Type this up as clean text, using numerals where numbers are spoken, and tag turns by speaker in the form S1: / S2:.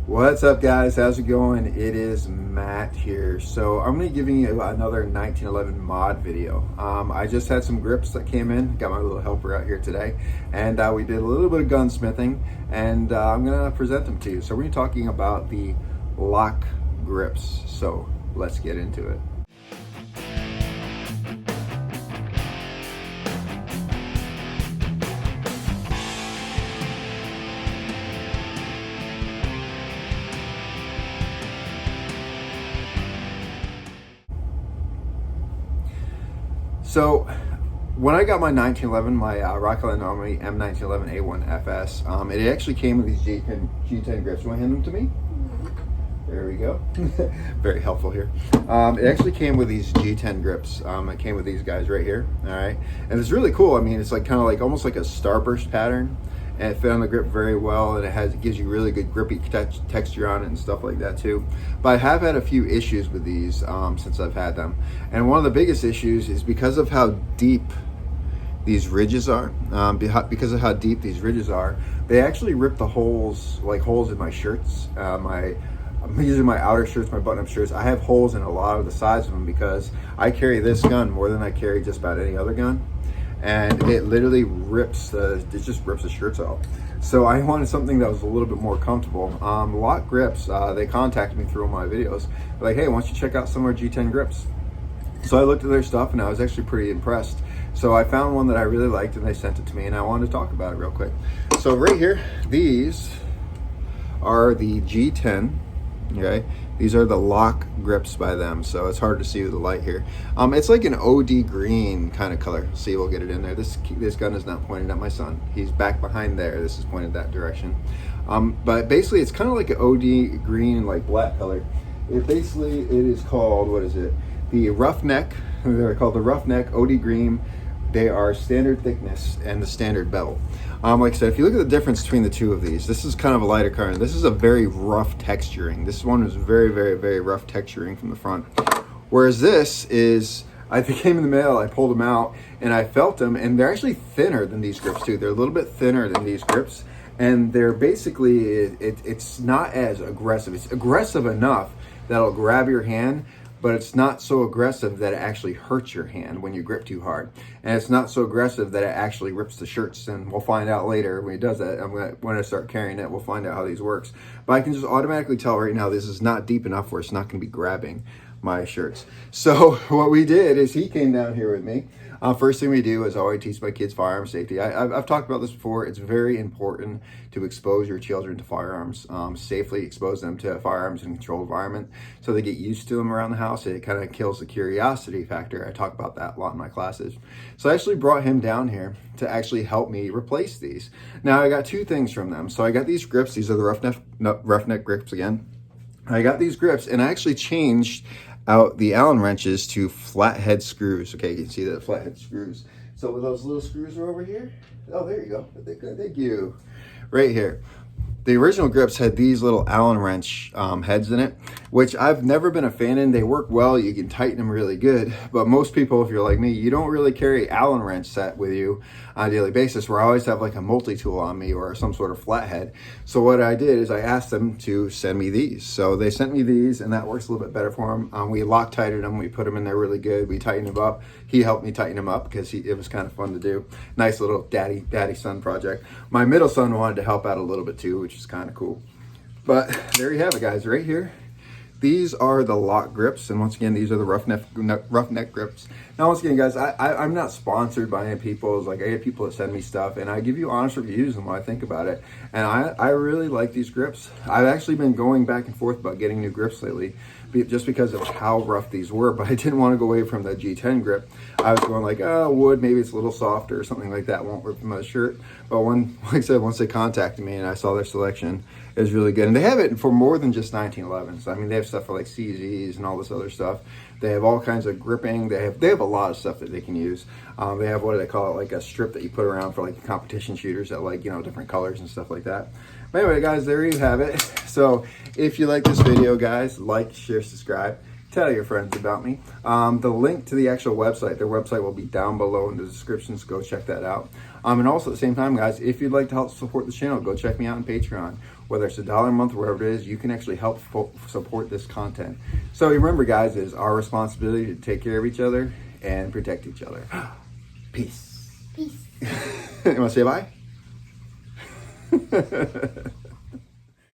S1: What's up, guys? How's it going? It is Matt here. So I'm going to be giving you another 1911 mod video. I just had some grips that came in, got my little helper out here today, and we did a little bit of gunsmithing, and I'm going to present them to you. So we're talking about the LOK grips. So let's get into it. So when I got my 1911, my Rock Island Army M1911A1FS, it actually came with these G10 grips. You want to hand them to me? There we go. Very helpful here. It actually came with these G10 grips. It came with these guys right here. All right, and it's really cool. I mean, it's like kind of like almost like a starburst pattern, and it fit on the grip very well, and it gives you really good grippy texture on it and stuff like that too. But I have had a few issues with these since I've had them, and one of the biggest issues is because of how deep these ridges are. Because of how deep these ridges are, they actually rip the holes, like holes in my shirts. I'm using my outer shirts, my button-up shirts. I have holes in a lot of the sides of them because I carry this gun more than I carry just about any other gun, and it literally rips the shirts out. So I wanted something that was a little bit more comfortable. LOK Grips, they contacted me through my videos, like, hey, why don't you check out some of our G10 grips? So I looked at their stuff and I was actually pretty impressed. So I found one that I really liked and they sent it to me, and I wanted to talk about it real quick. So right here, these are the G10. Okay, these are the LOK grips by them, so it's hard to see with the light here. It's like an OD green kind of color. See, we'll get it in there. This gun is not pointed at my son. He's back behind there. This is pointed that direction. But basically, it's kind of like an OD green, like black color. It is called, what is it? The roughneck. They're called the roughneck OD green. They are standard thickness and the standard bevel. Like I said, if you look at the difference between the two of these, this is kind of a lighter color, and this is a very rough texturing. This one is very, very, very rough texturing from the front. Whereas this is, I came in the mail, I pulled them out, and I felt them, and they're actually thinner than these grips too. They're a little bit thinner than these grips, and they're basically, it's not as aggressive. It's aggressive enough that it'll grab your hand, but it's not so aggressive that it actually hurts your hand when you grip too hard. And it's not so aggressive that it actually rips the shirts, and we'll find out later when it does that. When I start carrying it, we'll find out how these works. But I can just automatically tell right now this is not deep enough where it's not gonna be grabbing my shirts. So what we did is he came down here with me. First thing we do is always teach my kids firearm safety. I've talked about this before. It's very important to expose your children to firearms, safely expose them to firearms in a controlled environment so they get used to them around the house. It kind of kills the curiosity factor. I talk about that a lot in my classes. So I actually brought him down here to actually help me replace these. Now I got two things from them. So I got these grips. These are the roughneck grips again. I got these grips, and I actually changed out the Allen wrenches to flathead screws. Okay, you can see the flathead screws. So with those little screws are over here. Oh, there you go. Thank you. Right here. The original grips had these little Allen wrench heads in it, which I've never been a fan in. They work well. You can tighten them really good. But most people, if you're like me, you don't really carry Allen wrench set with you on a daily basis, where I always have like a multi-tool on me or some sort of flathead. So what I did is I asked them to send me these. So they sent me these, and that works a little bit better for them. We Loctited them. We put them in there really good. We tightened them up. He helped me tighten them up because it was kind of fun to do. Nice little daddy son project. My middle son wanted to help out a little bit too, which is kind of cool. But there you have it, guys. Right here, these are the LOK grips, and once again, these are the roughneck grips. Now, once again, guys, I'm not sponsored by any people. It's like I get people that send me stuff, and I give you honest reviews and what I think about it. And I really like these grips. I've actually been going back and forth about getting new grips lately, just because of how rough these were. But I didn't want to go away from the G10 grip. I was going like, oh, wood, maybe it's a little softer or something like that, won't rip my shirt. But like I said, once they contacted me and I saw their selection, it was really good. And they have it for more than just 1911s. I mean, they have stuff for like CZs and all this other stuff. They have all kinds of gripping. They have a lot of stuff that they can use. They have, what do they call it, like a strip that you put around for like competition shooters that, like, you know, different colors and stuff like that. But anyway, guys, there you have it. So if you like this video, guys, like, share, subscribe. Tell your friends about me. The link to the actual website, their website will be down below in the description, so go check that out. And also at the same time, guys, if you'd like to help support the channel, go check me out on Patreon. whether it's $1 a month or whatever it is, you can actually help support this content. So remember, guys, it's our responsibility to take care of each other and protect each other. Peace.
S2: Peace.
S1: You want to say bye?